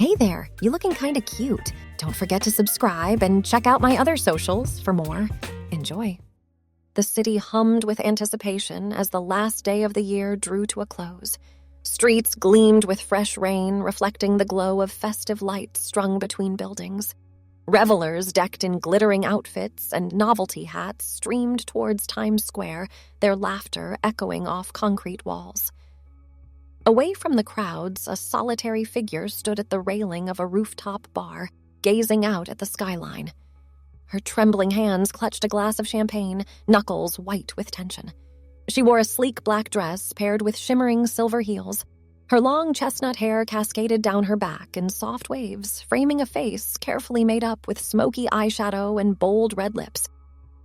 Hey there, you looking kinda cute. Don't forget to subscribe and check out my other socials for more. Enjoy. The city hummed with anticipation as the last day of the year drew to a close. Streets gleamed with fresh rain, reflecting the glow of festive lights strung between buildings. Revelers decked in glittering outfits and novelty hats streamed towards Times Square, their laughter echoing off concrete walls. Away from the crowds, a solitary figure stood at the railing of a rooftop bar, gazing out at the skyline. Her trembling hands clutched a glass of champagne, knuckles white with tension. She wore a sleek black dress paired with shimmering silver heels. Her long chestnut hair cascaded down her back in soft waves, framing a face carefully made up with smoky eyeshadow and bold red lips.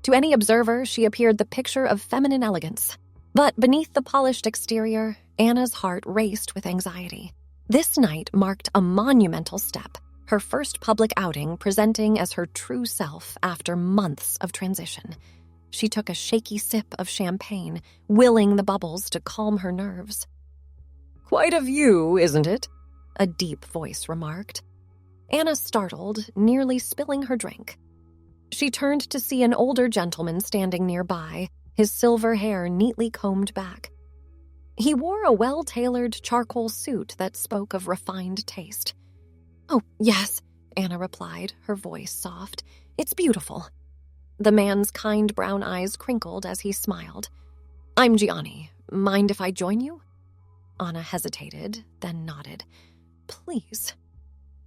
To any observer, she appeared the picture of feminine elegance. But beneath the polished exterior, Anna's heart raced with anxiety. This night marked a monumental step, her first public outing presenting as her true self after months of transition. She took a shaky sip of champagne, willing the bubbles to calm her nerves. "Quite a view, isn't it?" a deep voice remarked. Anna startled, nearly spilling her drink. She turned to see an older gentleman standing nearby, his silver hair neatly combed back. He wore a well-tailored charcoal suit that spoke of refined taste. "Oh, yes," Anna replied, her voice soft. "It's beautiful." The man's kind brown eyes crinkled as he smiled. "I'm Gianni. Mind if I join you?" Anna hesitated, then nodded. "Please."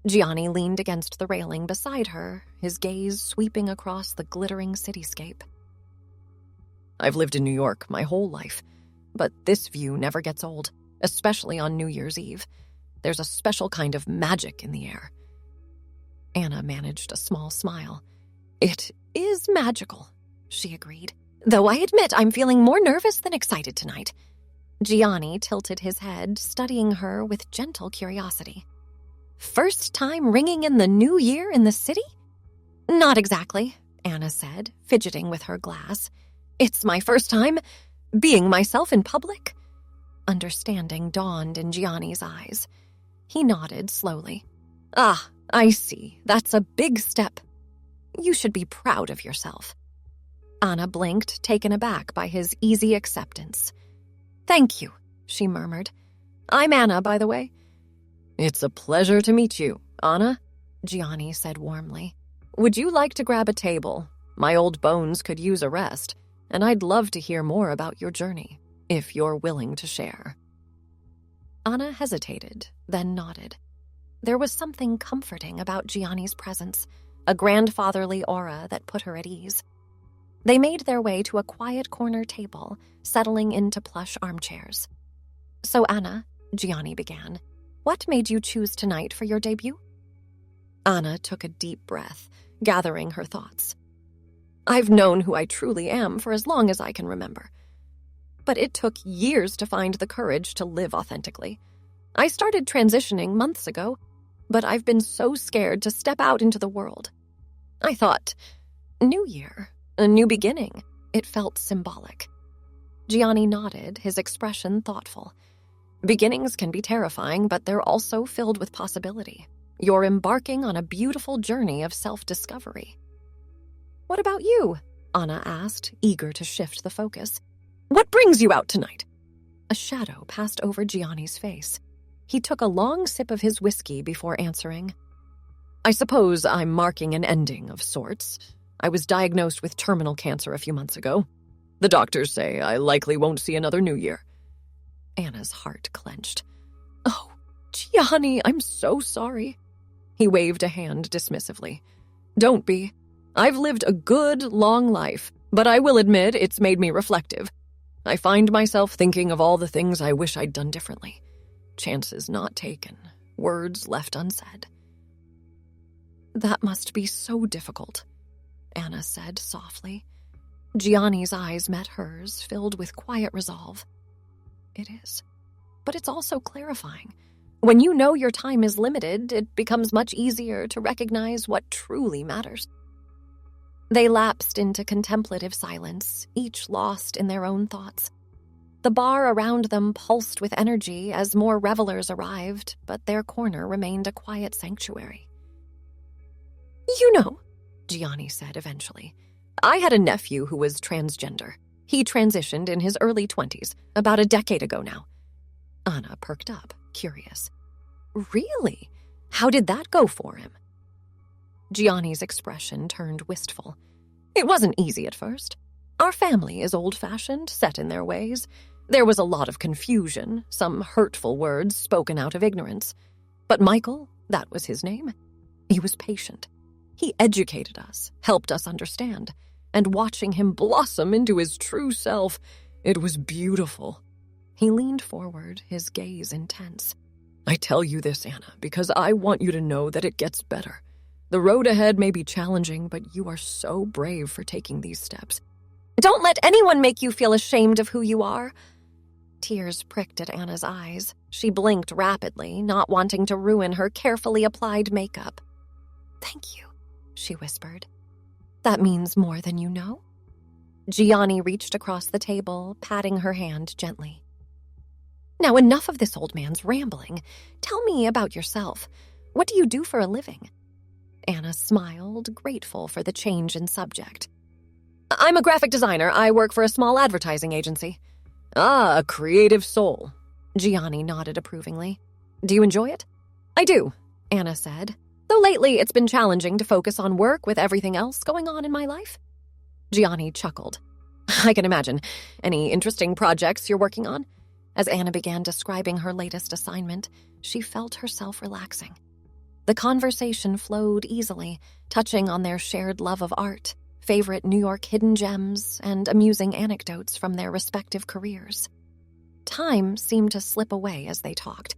Gianni leaned against the railing beside her, his gaze sweeping across the glittering cityscape. "I've lived in New York my whole life, but this view never gets old, especially on New Year's Eve. There's a special kind of magic in the air." Anna managed a small smile. "It is magical," she agreed. "Though I admit I'm feeling more nervous than excited tonight." Gianni tilted his head, studying her with gentle curiosity. "First time ringing in the new year in the city?" "Not exactly," Anna said, fidgeting with her glass. "It's my first time being myself in public." Understanding dawned in Gianni's eyes. He nodded slowly. "Ah, I see. That's a big step. You should be proud of yourself." Anna blinked, taken aback by his easy acceptance. "Thank you," she murmured. "I'm Anna, by the way." "It's a pleasure to meet you, Anna," Gianni said warmly. "Would you like to grab a table? My old bones could use a rest, and I'd love to hear more about your journey, if you're willing to share." Anna hesitated, then nodded. There was something comforting about Gianni's presence, a grandfatherly aura that put her at ease. They made their way to a quiet corner table, settling into plush armchairs. "So Anna," Gianni began, "what made you choose tonight for your debut?" Anna took a deep breath, gathering her thoughts. "I've known who I truly am for as long as I can remember. But it took years to find the courage to live authentically. I started transitioning months ago, but I've been so scared to step out into the world. I thought, New Year, a new beginning. It felt symbolic." Gianni nodded, his expression thoughtful. "Beginnings can be terrifying, but they're also filled with possibility. You're embarking on a beautiful journey of self-discovery." "What about you?" Anna asked, eager to shift the focus. "What brings you out tonight?" A shadow passed over Gianni's face. He took a long sip of his whiskey before answering. "I suppose I'm marking an ending of sorts. I was diagnosed with terminal cancer a few months ago. The doctors say I likely won't see another New Year." Anna's heart clenched. "Oh, Gianni, I'm so sorry." He waved a hand dismissively. "Don't be. I've lived a good, long life, but I will admit it's made me reflective. I find myself thinking of all the things I wish I'd done differently. Chances not taken, words left unsaid." "That must be so difficult," Anna said softly. Gianni's eyes met hers, filled with quiet resolve. "It is. But it's also clarifying. When you know your time is limited, it becomes much easier to recognize what truly matters." They lapsed into contemplative silence, each lost in their own thoughts. The bar around them pulsed with energy as more revelers arrived, but their corner remained a quiet sanctuary. "You know," Gianni said eventually, "I had a nephew who was transgender. He transitioned in his early 20s, about a decade ago now." Anna perked up, curious. "Really? How did that go for him?" Gianni's expression turned wistful. "It wasn't easy at first. Our family is old-fashioned, set in their ways. There was a lot of confusion, some hurtful words spoken out of ignorance. But Michael, that was his name, he was patient. He educated us, helped us understand, and watching him blossom into his true self, it was beautiful." He leaned forward, his gaze intense. "I tell you this, Anna, because I want you to know that it gets better. The road ahead may be challenging, but you are so brave for taking these steps. Don't let anyone make you feel ashamed of who you are." Tears pricked at Anna's eyes. She blinked rapidly, not wanting to ruin her carefully applied makeup. "Thank you," she whispered. "That means more than you know." Gianni reached across the table, patting her hand gently. "Now enough of this old man's rambling. Tell me about yourself. What do you do for a living?" Anna smiled, grateful for the change in subject. "I'm a graphic designer. I work for a small advertising agency." "Ah, a creative soul." Gianni nodded approvingly. "Do you enjoy it?" "I do," Anna said, "though lately it's been challenging to focus on work with everything else going on in my life." Gianni chuckled. "I can imagine. Any interesting projects you're working on?" As Anna began describing her latest assignment, she felt herself relaxing. The conversation flowed easily, touching on their shared love of art, favorite New York hidden gems, and amusing anecdotes from their respective careers. Time seemed to slip away as they talked.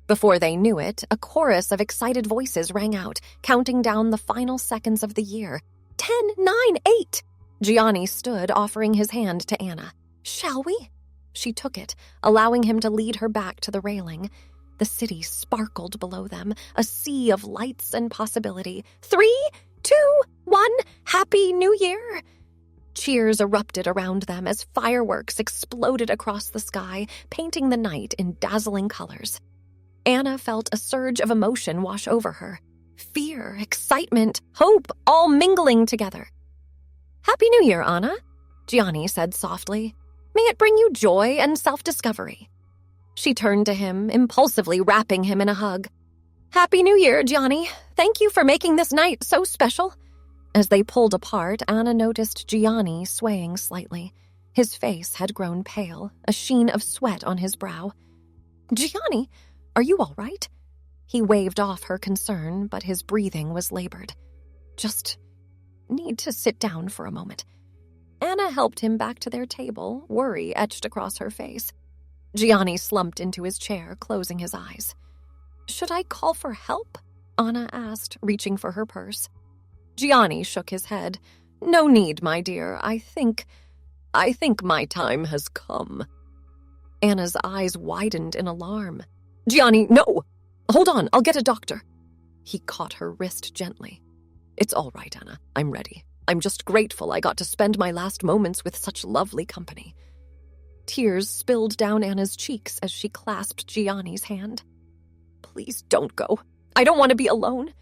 Before they knew it, a chorus of excited voices rang out, counting down the final seconds of the year. 10, 9, 8! Gianni stood, offering his hand to Anna. "Shall we?" She took it, allowing him to lead her back to the railing. The city sparkled below them, a sea of lights and possibility. 3, 2, 1, Happy New Year! Cheers erupted around them as fireworks exploded across the sky, painting the night in dazzling colors. Anna felt a surge of emotion wash over her. Fear, excitement, hope, all mingling together. "Happy New Year, Anna," Gianni said softly. "May it bring you joy and self-discovery." She turned to him, impulsively wrapping him in a hug. "Happy New Year, Gianni. Thank you for making this night so special." As they pulled apart, Anna noticed Gianni swaying slightly. His face had grown pale, a sheen of sweat on his brow. "Gianni, are you all right?" He waved off her concern, but his breathing was labored. "Just need to sit down for a moment." Anna helped him back to their table, worry etched across her face. Gianni slumped into his chair, closing his eyes. "Should I call for help?" Anna asked, reaching for her purse. Gianni shook his head. "No need, my dear. I think my time has come." Anna's eyes widened in alarm. "Gianni, no! Hold on, I'll get a doctor." He caught her wrist gently. "It's all right, Anna. I'm ready. I'm just grateful I got to spend my last moments with such lovely company." Tears spilled down Anna's cheeks as she clasped Gianni's hand. "Please don't go. I don't want to be alone."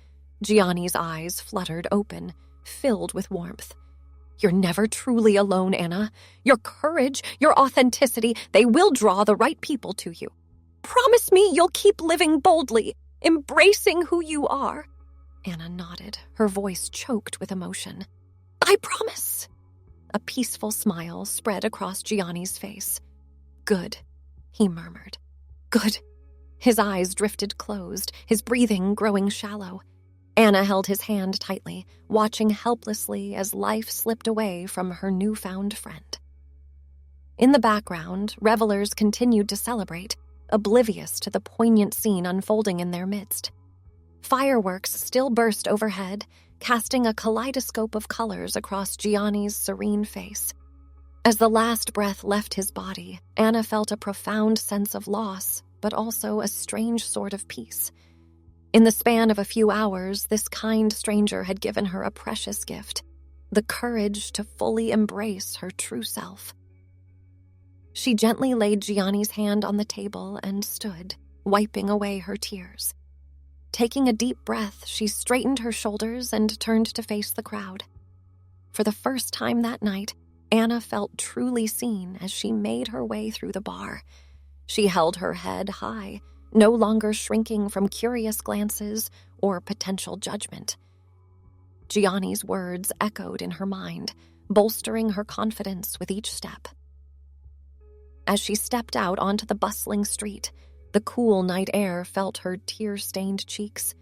Gianni's eyes fluttered open, filled with warmth. "You're never truly alone, Anna. Your courage, your authenticity, they will draw the right people to you. Promise me you'll keep living boldly, embracing who you are." Anna nodded, her voice choked with emotion. "I promise." A peaceful smile spread across Gianni's face. "Good," he murmured. "Good." His eyes drifted closed, his breathing growing shallow. Anna held his hand tightly, watching helplessly as life slipped away from her newfound friend. In the background, revelers continued to celebrate, oblivious to the poignant scene unfolding in their midst. Fireworks still burst overhead, casting a kaleidoscope of colors across Gianni's serene face. As the last breath left his body, Anna felt a profound sense of loss, but also a strange sort of peace. In the span of a few hours, this kind stranger had given her a precious gift, the courage to fully embrace her true self. She gently laid Gianni's hand on the table and stood, wiping away her tears. Taking a deep breath, she straightened her shoulders and turned to face the crowd. For the first time that night, Anna felt truly seen as she made her way through the bar. She held her head high, no longer shrinking from curious glances or potential judgment. Gianni's words echoed in her mind, bolstering her confidence with each step. As she stepped out onto the bustling street, the cool night air felt her tear-stained cheeks.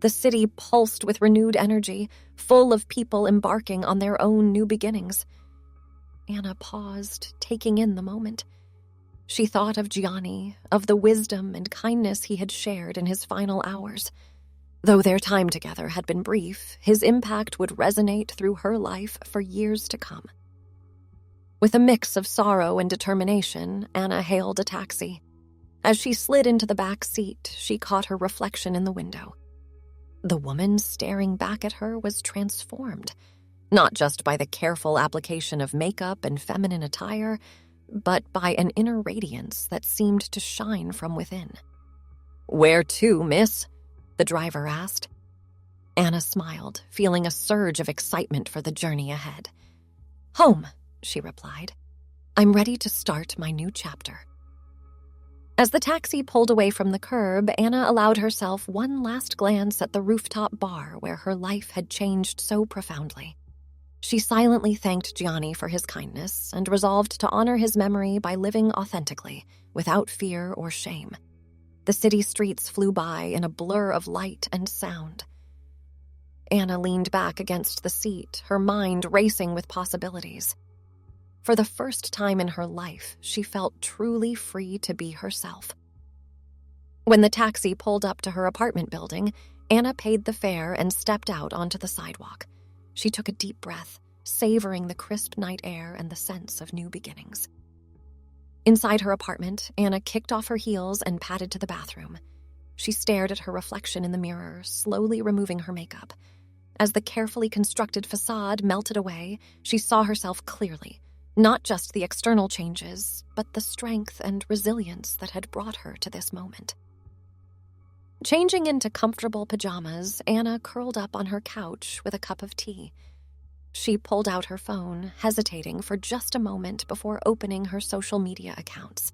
The city pulsed with renewed energy, full of people embarking on their own new beginnings. Anna paused, taking in the moment. She thought of Gianni, of the wisdom and kindness he had shared in his final hours. Though their time together had been brief, his impact would resonate through her life for years to come. With a mix of sorrow and determination, Anna hailed a taxi. As she slid into the back seat, she caught her reflection in the window. The woman staring back at her was transformed, not just by the careful application of makeup and feminine attire, but by an inner radiance that seemed to shine from within. "Where to, miss?" the driver asked. Anna smiled, feeling a surge of excitement for the journey ahead. "Home," she replied. "I'm ready to start my new chapter." As the taxi pulled away from the curb, Anna allowed herself one last glance at the rooftop bar where her life had changed so profoundly. She silently thanked Gianni for his kindness and resolved to honor his memory by living authentically, without fear or shame. The city streets flew by in a blur of light and sound. Anna leaned back against the seat, her mind racing with possibilities. For the first time in her life, she felt truly free to be herself. When the taxi pulled up to her apartment building, Anna paid the fare and stepped out onto the sidewalk. She took a deep breath, savoring the crisp night air and the sense of new beginnings. Inside her apartment, Anna kicked off her heels and padded to the bathroom. She stared at her reflection in the mirror, slowly removing her makeup. As the carefully constructed facade melted away, she saw herself clearly. Not just the external changes, but the strength and resilience that had brought her to this moment. Changing into comfortable pajamas, Anna curled up on her couch with a cup of tea. She pulled out her phone, hesitating for just a moment before opening her social media accounts.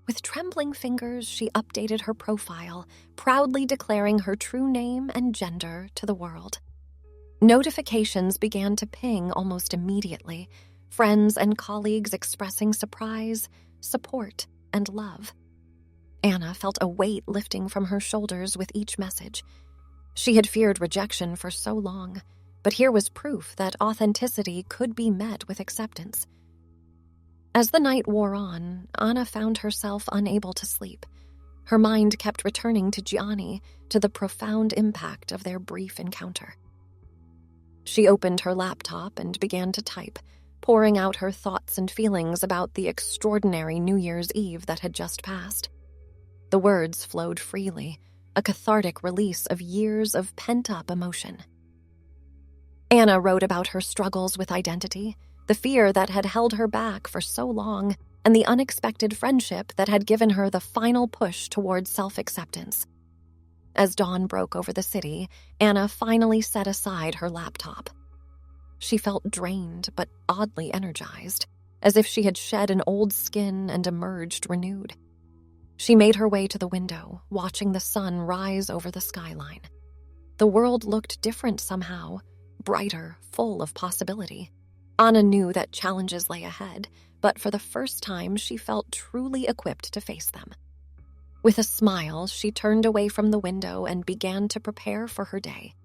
With trembling fingers, she updated her profile, proudly declaring her true name and gender to the world. Notifications began to ping almost immediately, friends and colleagues expressing surprise, support, and love. Anna felt a weight lifting from her shoulders with each message. She had feared rejection for so long, but here was proof that authenticity could be met with acceptance. As the night wore on, Anna found herself unable to sleep. Her mind kept returning to Gianni, to the profound impact of their brief encounter. She opened her laptop and began to type, pouring out her thoughts and feelings about the extraordinary New Year's Eve that had just passed. The words flowed freely, a cathartic release of years of pent-up emotion. Anna wrote about her struggles with identity, the fear that had held her back for so long, and the unexpected friendship that had given her the final push towards self-acceptance. As dawn broke over the city, Anna finally set aside her laptop. She felt drained but oddly energized, as if she had shed an old skin and emerged renewed. She made her way to the window, watching the sun rise over the skyline. The world looked different somehow, brighter, full of possibility. Anna knew that challenges lay ahead, but for the first time she felt truly equipped to face them. With a smile, she turned away from the window and began to prepare for her day.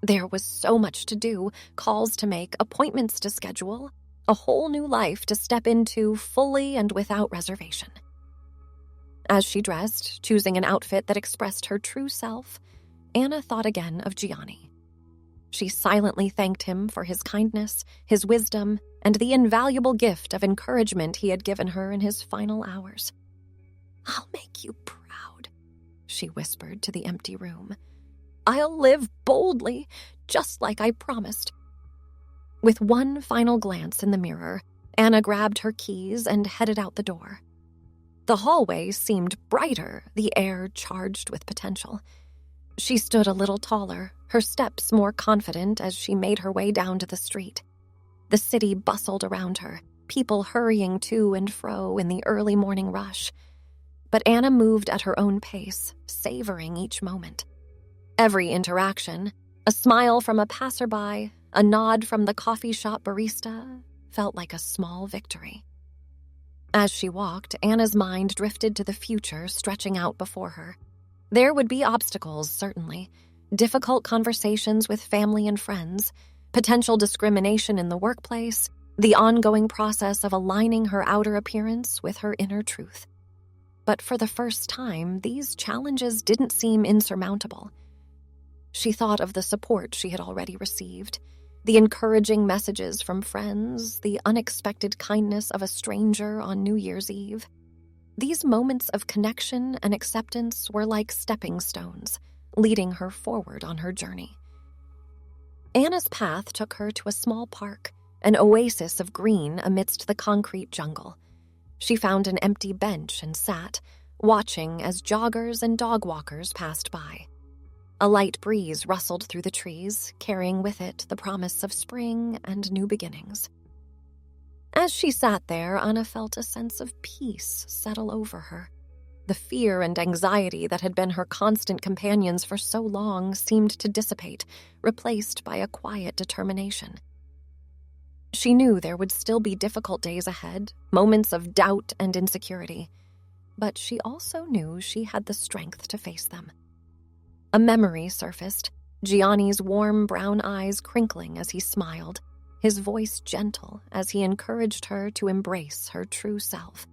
There was so much to do, calls to make, appointments to schedule, a whole new life to step into fully and without reservation. As she dressed, choosing an outfit that expressed her true self, Anna thought again of Gianni. She silently thanked him for his kindness, his wisdom, and the invaluable gift of encouragement he had given her in his final hours. "I'll make you proud," she whispered to the empty room. "I'll live boldly, just like I promised." With one final glance in the mirror, Anna grabbed her keys and headed out the door. The hallway seemed brighter, the air charged with potential. She stood a little taller, her steps more confident as she made her way down to the street. The city bustled around her, people hurrying to and fro in the early morning rush. But Anna moved at her own pace, savoring each moment. Every interaction, a smile from a passerby, a nod from the coffee shop barista, felt like a small victory. As she walked, Anna's mind drifted to the future stretching out before her. There would be obstacles, certainly, difficult conversations with family and friends, potential discrimination in the workplace, the ongoing process of aligning her outer appearance with her inner truth. But for the first time, these challenges didn't seem insurmountable. She thought of the support she had already received, the encouraging messages from friends, the unexpected kindness of a stranger on New Year's Eve. These moments of connection and acceptance were like stepping stones, leading her forward on her journey. Anna's path took her to a small park, an oasis of green amidst the concrete jungle. She found an empty bench and sat, watching as joggers and dog walkers passed by. A light breeze rustled through the trees, carrying with it the promise of spring and new beginnings. As she sat there, Anna felt a sense of peace settle over her. The fear and anxiety that had been her constant companions for so long seemed to dissipate, replaced by a quiet determination. She knew there would still be difficult days ahead, moments of doubt and insecurity, but she also knew she had the strength to face them. A memory surfaced, Gianni's warm brown eyes crinkling as he smiled, his voice gentle as he encouraged her to embrace her true self.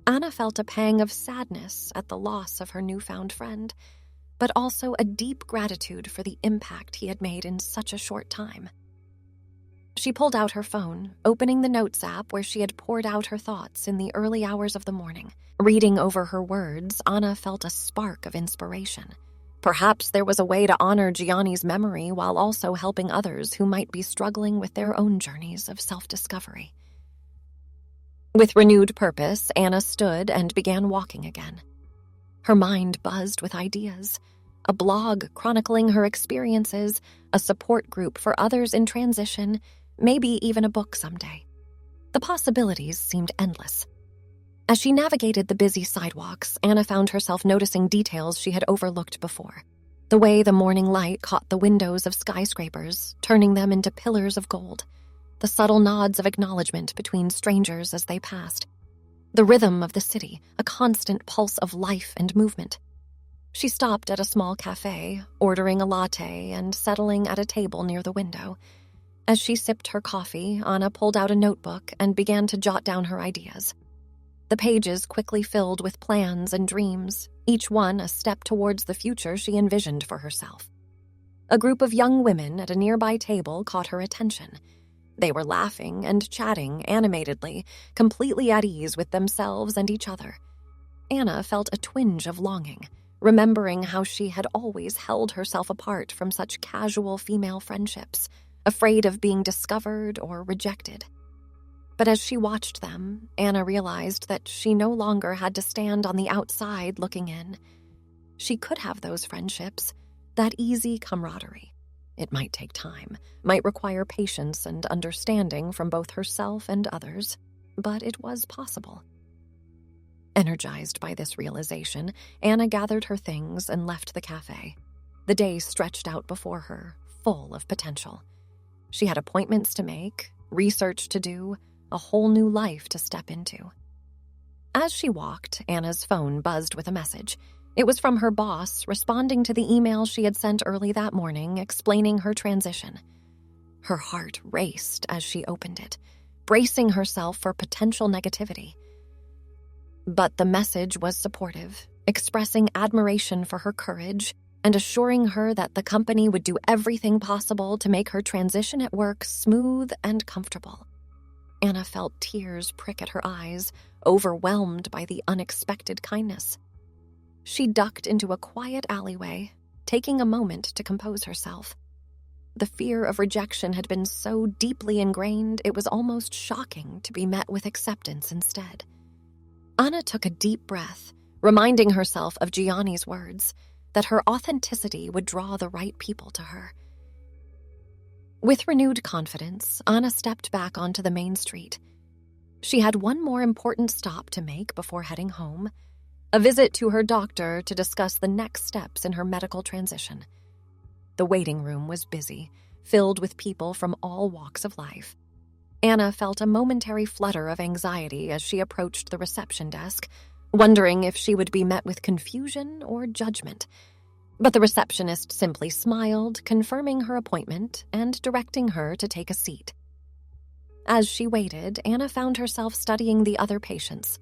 Anna felt a pang of sadness at the loss of her newfound friend, but also a deep gratitude for the impact he had made in such a short time. She pulled out her phone, opening the Notes app where she had poured out her thoughts in the early hours of the morning. Reading over her words, Anna felt a spark of inspiration. Perhaps there was a way to honor Gianni's memory while also helping others who might be struggling with their own journeys of self-discovery. With renewed purpose, Anna stood and began walking again. Her mind buzzed with ideas. A blog chronicling her experiences, a support group for others in transition, maybe even a book someday. The possibilities seemed endless. As she navigated the busy sidewalks, Anna found herself noticing details she had overlooked before. The way the morning light caught the windows of skyscrapers, turning them into pillars of gold. The subtle nods of acknowledgement between strangers as they passed. The rhythm of the city, a constant pulse of life and movement. She stopped at a small cafe, ordering a latte and settling at a table near the window. As she sipped her coffee, Anna pulled out a notebook and began to jot down her ideas. The pages quickly filled with plans and dreams, each one a step towards the future she envisioned for herself. A group of young women at a nearby table caught her attention. They were laughing and chatting animatedly, completely at ease with themselves and each other. Anna felt a twinge of longing, remembering how she had always held herself apart from such casual female friendships, afraid of being discovered or rejected. But as she watched them, Anna realized that she no longer had to stand on the outside looking in. She could have those friendships, that easy camaraderie. It might take time, might require patience and understanding from both herself and others, but it was possible. Energized by this realization, Anna gathered her things and left the cafe. The day stretched out before her, full of potential. She had appointments to make, research to do, a whole new life to step into. As she walked, Anna's phone buzzed with a message. It was from her boss, responding to the email she had sent early that morning explaining her transition. Her heart raced as she opened it, bracing herself for potential negativity. But the message was supportive, expressing admiration for her courage and assuring her that the company would do everything possible to make her transition at work smooth and comfortable. Anna felt tears prick at her eyes, overwhelmed by the unexpected kindness. She ducked into a quiet alleyway, taking a moment to compose herself. The fear of rejection had been so deeply ingrained, it was almost shocking to be met with acceptance instead. Anna took a deep breath, reminding herself of Gianni's words, that her authenticity would draw the right people to her. With renewed confidence, Anna stepped back onto the main street. She had one more important stop to make before heading home, a visit to her doctor to discuss the next steps in her medical transition. The waiting room was busy, filled with people from all walks of life. Anna felt a momentary flutter of anxiety as she approached the reception desk, wondering if she would be met with confusion or judgment. But the receptionist simply smiled, confirming her appointment and directing her to take a seat. As she waited, Anna found herself studying the other patients.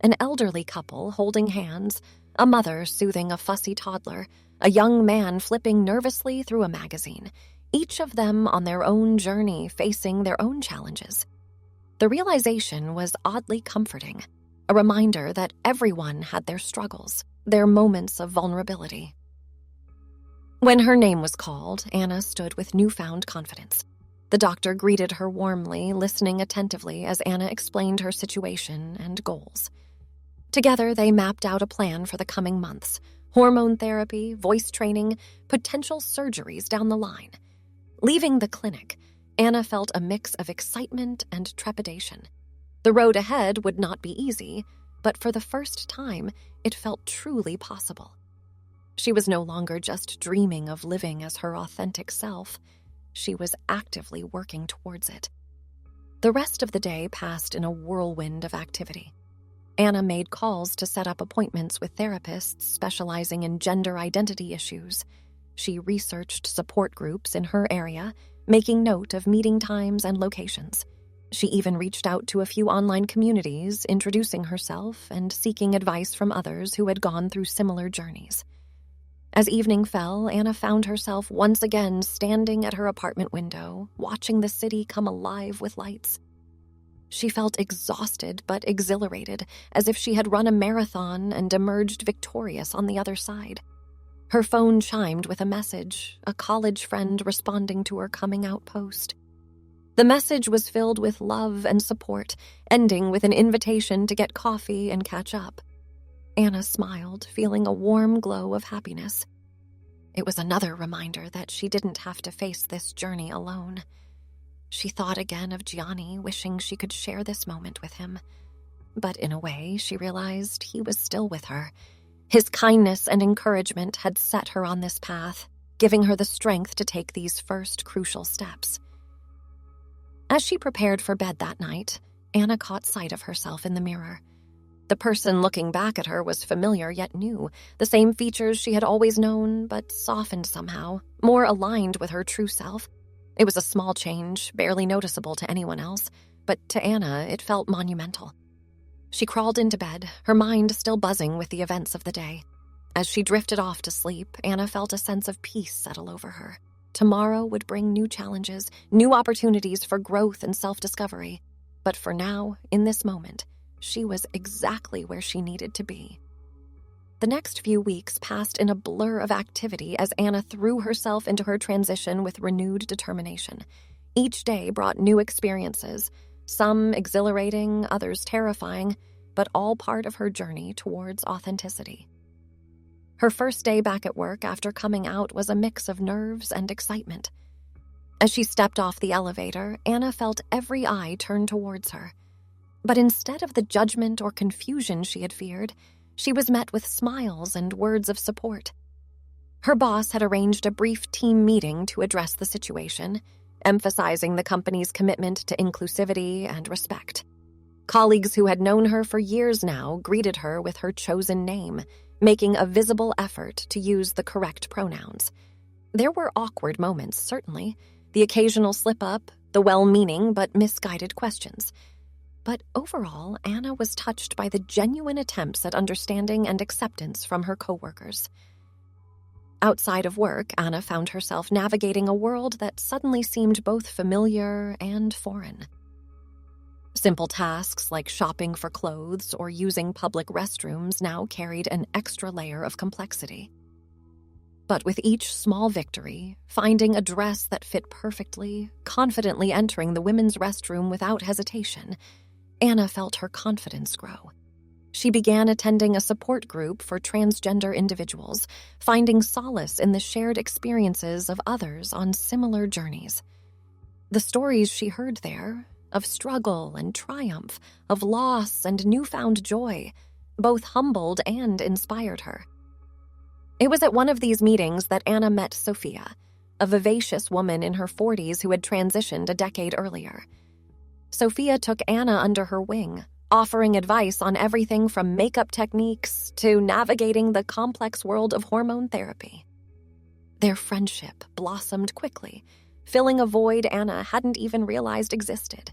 An elderly couple holding hands, a mother soothing a fussy toddler, a young man flipping nervously through a magazine, each of them on their own journey facing their own challenges. The realization was oddly comforting, a reminder that everyone had their struggles, their moments of vulnerability. When her name was called, Anna stood with newfound confidence. The doctor greeted her warmly, listening attentively as Anna explained her situation and goals. Together, they mapped out a plan for the coming months: hormone therapy, voice training, potential surgeries down the line. Leaving the clinic, Anna felt a mix of excitement and trepidation. The road ahead would not be easy, but for the first time, it felt truly possible. She was no longer just dreaming of living as her authentic self. She was actively working towards it. The rest of the day passed in a whirlwind of activity. Anna made calls to set up appointments with therapists specializing in gender identity issues. She researched support groups in her area, making note of meeting times and locations. She even reached out to a few online communities, introducing herself and seeking advice from others who had gone through similar journeys. As evening fell, Anna found herself once again standing at her apartment window, watching the city come alive with lights. She felt exhausted but exhilarated, as if she had run a marathon and emerged victorious on the other side. Her phone chimed with a message, a college friend responding to her coming out post. The message was filled with love and support, ending with an invitation to get coffee and catch up. Anna smiled, feeling a warm glow of happiness. It was another reminder that she didn't have to face this journey alone. She thought again of Gianni, wishing she could share this moment with him. But in a way, she realized he was still with her. His kindness and encouragement had set her on this path, giving her the strength to take these first crucial steps. As she prepared for bed that night, Anna caught sight of herself in the mirror. The person looking back at her was familiar yet new, the same features she had always known, but softened somehow, more aligned with her true self. It was a small change, barely noticeable to anyone else, but to Anna it felt monumental. She crawled into bed, her mind still buzzing with the events of the day. As she drifted off to sleep, Anna felt a sense of peace settle over her. Tomorrow would bring new challenges, new opportunities for growth and self-discovery. But for now, in this moment, she was exactly where she needed to be. The next few weeks passed in a blur of activity as Anna threw herself into her transition with renewed determination. Each day brought new experiences, some exhilarating, others terrifying, but all part of her journey towards authenticity. Her first day back at work after coming out was a mix of nerves and excitement. As she stepped off the elevator, Anna felt every eye turn towards her. But instead of the judgment or confusion she had feared, she was met with smiles and words of support. Her boss had arranged a brief team meeting to address the situation, emphasizing the company's commitment to inclusivity and respect. Colleagues who had known her for years now greeted her with her chosen name, making a visible effort to use the correct pronouns. There were awkward moments, certainly, the occasional slip-up, the well-meaning but misguided questions. But overall, Anna was touched by the genuine attempts at understanding and acceptance from her coworkers. Outside of work, Anna found herself navigating a world that suddenly seemed both familiar and foreign. Simple tasks like shopping for clothes or using public restrooms now carried an extra layer of complexity. But with each small victory, finding a dress that fit perfectly, confidently entering the women's restroom without hesitation, Anna felt her confidence grow. She began attending a support group for transgender individuals, finding solace in the shared experiences of others on similar journeys. The stories she heard there, of struggle and triumph, of loss and newfound joy, both humbled and inspired her. It was at one of these meetings that Anna met Sophia, a vivacious woman in her 40s who had transitioned a decade earlier. Sophia took Anna under her wing, offering advice on everything from makeup techniques to navigating the complex world of hormone therapy. Their friendship blossomed quickly, filling a void Anna hadn't even realized existed.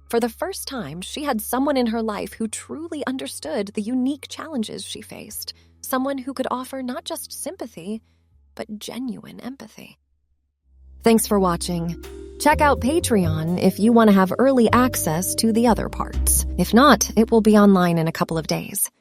For the first time, she had someone in her life who truly understood the unique challenges she faced, someone who could offer not just sympathy, but genuine empathy. Thanks for watching. Check out Patreon if you want to have early access to the other parts. If not, it will be online in a couple of days.